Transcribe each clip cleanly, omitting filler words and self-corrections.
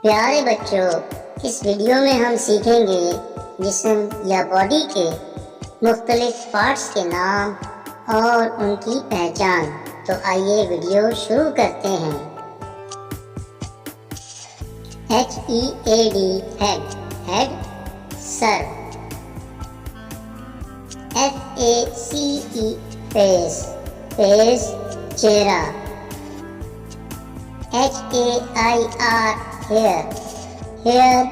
प्यारे बच्चों, इस वीडियो में हम सीखेंगे जिस्म या बॉडी के मुख्तलिफ पार्ट्स के नाम और उनकी पहचान। तो आइए वीडियो शुरू करते हैं। HEAD head, head sir. FACE face, face चेहरा। HAIR हेयर, हेयर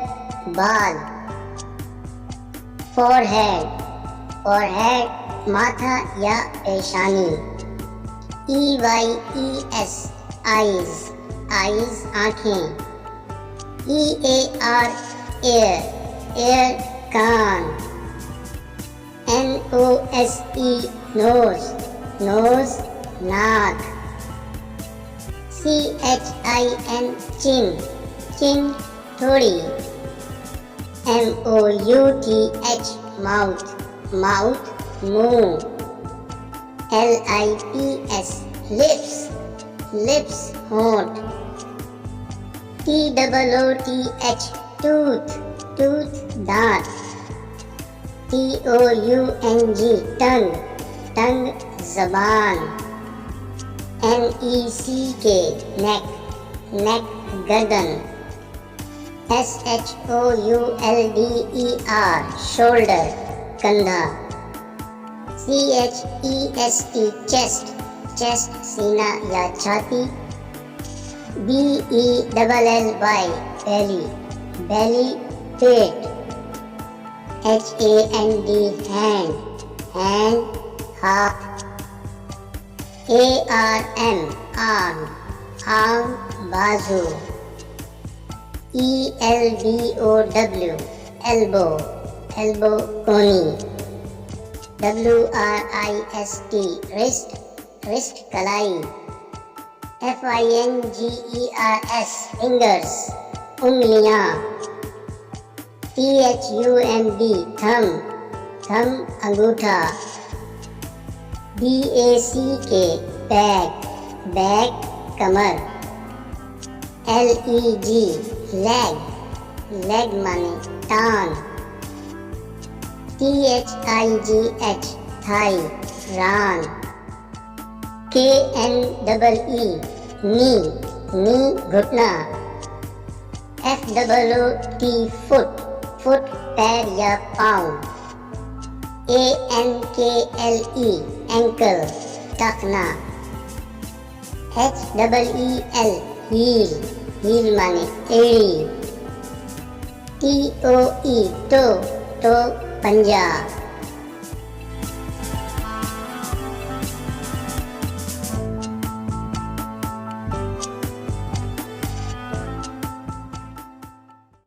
बाल। फोरहेड, फोरहेड माथा या पेशानी। EYES आइज, आइज आँखें। EAR एयर, एयर कान। NOSE नोज, नोज नाक। CHIN चिन, चिन थोड़ी। MOUTH माउथ, माउथ मुंह। LIPS लिप्स, लिप्स होंठ। TOOTH टूथ, टूथ दांत। TOUNG टंग, टंग जबान। NECK नेक, नेक गर्दन। SHOULDER शोल्डर, कंधा। CHEST चेस्ट, चेस्ट सीना या छाती। BELLY belly, belly पेट। HAND hand, hand हाथ। ARM arm, arm बाजू। ELBOW elbow, elbow कोनी। WRIST wrist, wrist कलाई। FINGERS fingers उंगलियां। THUMB thumb, thumb अंगूठा। BACK बैक, बैक कमर। LEG लेग, लेग माने टांग। THIGH थाई, रान। KNEE नी, नी घुटना। FOOT फुट, फुट पैर या पाँव। ANKLE एंकल, टखना। HEEL हील, हील माने एड़ी। TOE टो, टो पंजा।